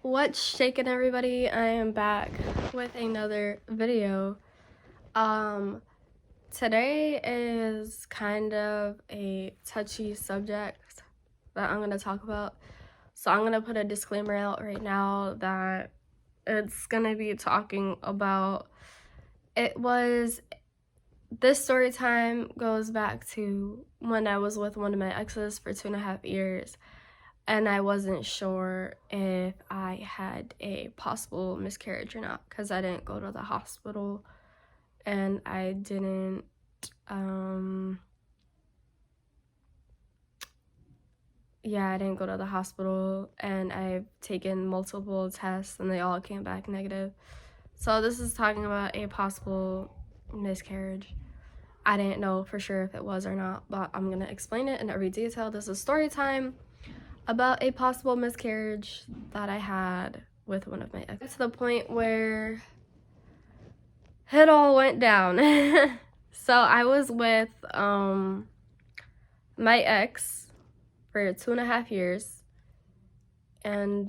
What's shaking, everybody? I am back with another video. Today is kind of a touchy subject that I'm gonna talk about. So I'm gonna put a disclaimer out right now that it's gonna be talking about this story time goes back to when I was with one of my exes for 2.5 years. And I wasn't sure if I had a possible miscarriage or not because I didn't go to the hospital and I didn't, I didn't go to the hospital, and I've taken multiple tests and they all came back negative. So this is talking about a possible miscarriage. I didn't know for sure if it was or not, but I'm gonna explain it in every detail. This is story time about a possible miscarriage that I had with one of my exes. To the point where it all went down. So I was with my ex for 2.5 years, and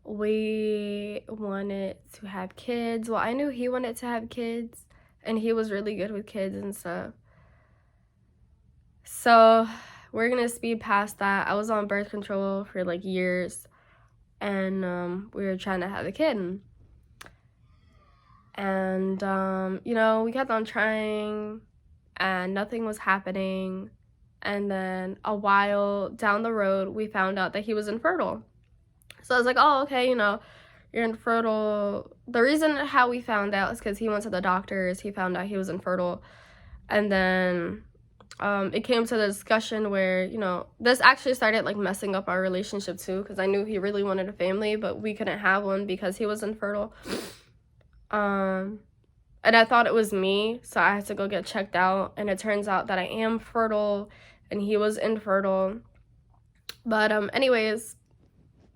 we wanted to have kids. Well, I knew he wanted to have kids, and he was really good with kids and stuff. So we're gonna speed past that. I was on birth control for like years, and we were trying to have a kid. And we kept on trying and nothing was happening. And then a while down the road, we found out that he was infertile. So I was like, oh, okay, you're infertile. The reason how we found out is because he went to the doctors. He found out he was infertile. And then it came to the discussion where, this actually started like messing up our relationship too, because I knew he really wanted a family, but we couldn't have one because he was infertile. And I thought it was me, so I had to go get checked out, and it turns out that I am fertile and he was infertile. But anyways,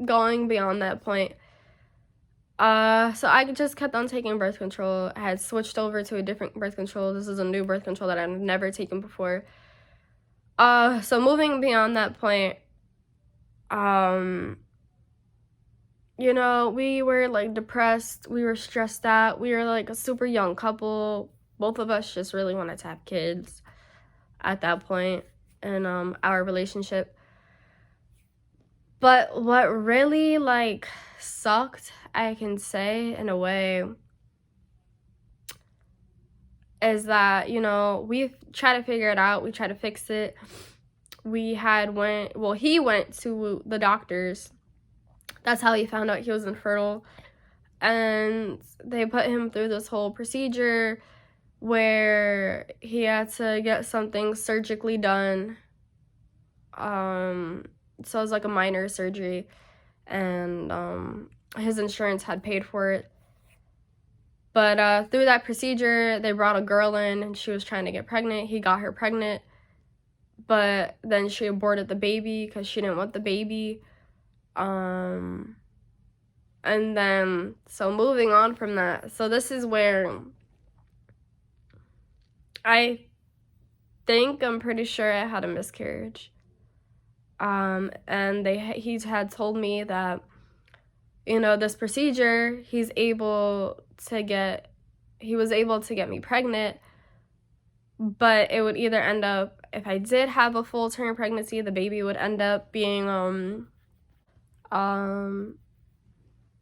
going beyond that point, so I just kept on taking birth control. I had switched over to a different birth control. This is a new birth control that I've never taken before. So moving beyond that point, we were like depressed, we were stressed out, we were like a super young couple. Both of us just really wanted to have kids at that point in our relationship. But what really like sucked, I can say in a way, is that, we tried to figure it out, we tried to fix it. He went to the doctors. That's how he found out he was infertile. And they put him through this whole procedure where he had to get something surgically done. So it was like a minor surgery, and his insurance had paid for it. But through that procedure, they brought a girl in, and she was trying to get pregnant. He got her pregnant, but then she aborted the baby because she didn't want the baby. And then, so moving on from that, so this is where I'm pretty sure I had a miscarriage. And he had told me that, this procedure, he was able to get me pregnant, but it would either end up, if I did have a full-term pregnancy, the baby would end up being, I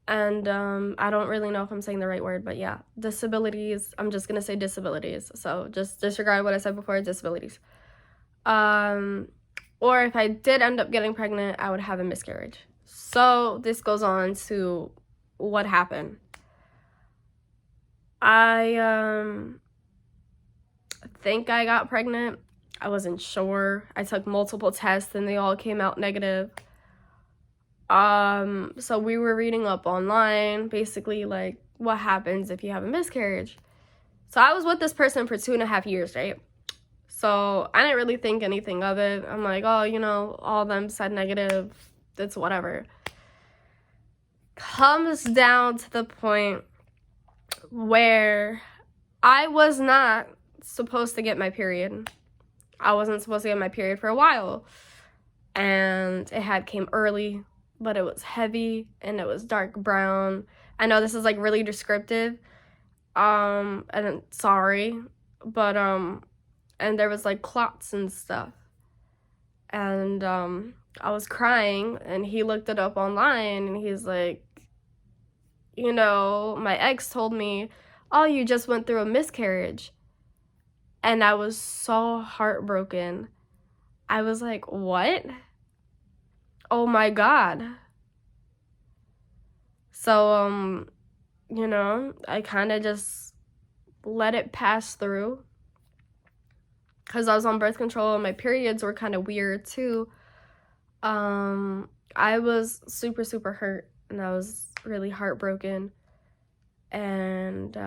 don't really know if I'm saying the right word, but yeah, disabilities. I'm just gonna say disabilities. So just disregard what I said before, disabilities. Or if I did end up getting pregnant, I would have a miscarriage. So this goes on to what happened. I think I got pregnant. I wasn't sure. I took multiple tests and they all came out negative. So we were reading up online, basically like what happens if you have a miscarriage. So I was with this person for 2.5 years, right? So I didn't really think anything of it. I'm like, oh, all of them said negative. It's whatever. Comes down to the point where I was not supposed to get my period. I wasn't supposed to get my period for a while. and it had came early, but it was heavy and it was dark brown. I know this is like really descriptive, and sorry, but and there was like clots and stuff, and I was crying, and he looked it up online, and he's like, you know, my ex told me, oh, you just went through a miscarriage. And I was so heartbroken. I was like, what? Oh my God. So, you know, I kind of just let it pass through, because I was on birth control and my periods were kind of weird too. I was super, super hurt, and I was really heartbroken. And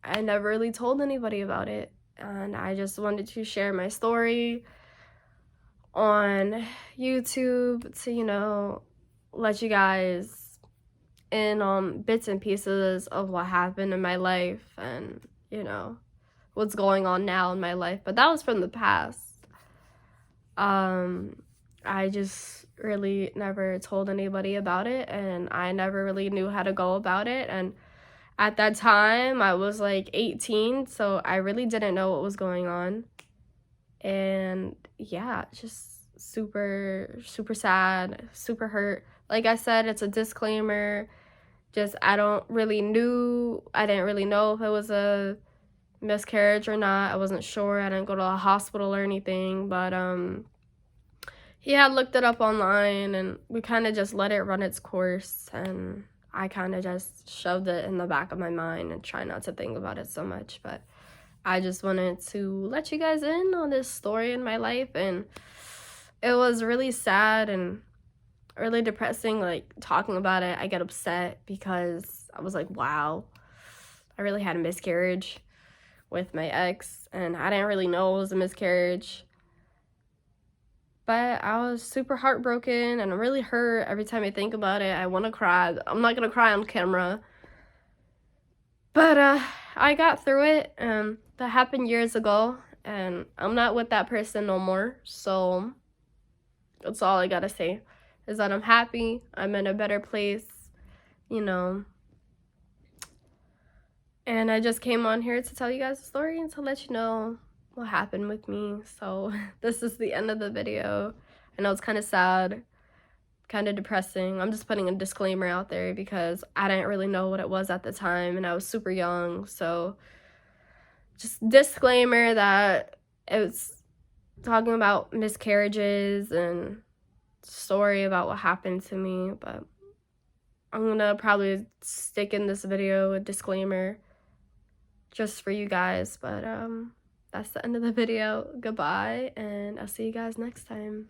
I never really told anybody about it. And I just wanted to share my story on YouTube to, you know, let you guys in on bits and pieces of what happened in my life and, you know, what's going on now in my life. But that was from the past. I just really never told anybody about it, and I never really knew how to go about it. And at that time, I was like 18, so I really didn't know what was going on. And yeah, just super, super sad, super hurt. Like I said, it's a disclaimer. Just I didn't really know if it was a miscarriage or not. I wasn't sure. I didn't go to a hospital or anything, but he had looked it up online, and we kind of just let it run its course, and I kind of just shoved it in the back of my mind and try not to think about it so much. But I just wanted to let you guys in on this story in my life, and it was really sad and really depressing. Like, talking about it, I get upset because I was like, wow, I really had a miscarriage with my ex, and I didn't really know it was a miscarriage. But I was super heartbroken and really hurt. Every time I think about it, I want to cry. I'm not going to cry on camera. But I got through it. That happened years ago, and I'm not with that person no more. So that's all I got to say, is that I'm happy. I'm in a better place, you know. And I just came on here to tell you guys a story and to let you know what happened with me. So this is the end of the video. I know it's kind of sad, kind of depressing. I'm just putting a disclaimer out there because I didn't really know what it was at the time, and I was super young. So just disclaimer that it's talking about miscarriages and story about what happened to me. But I'm gonna probably stick in this video a disclaimer just for you guys. But that's the end of the video. Goodbye, and I'll see you guys next time.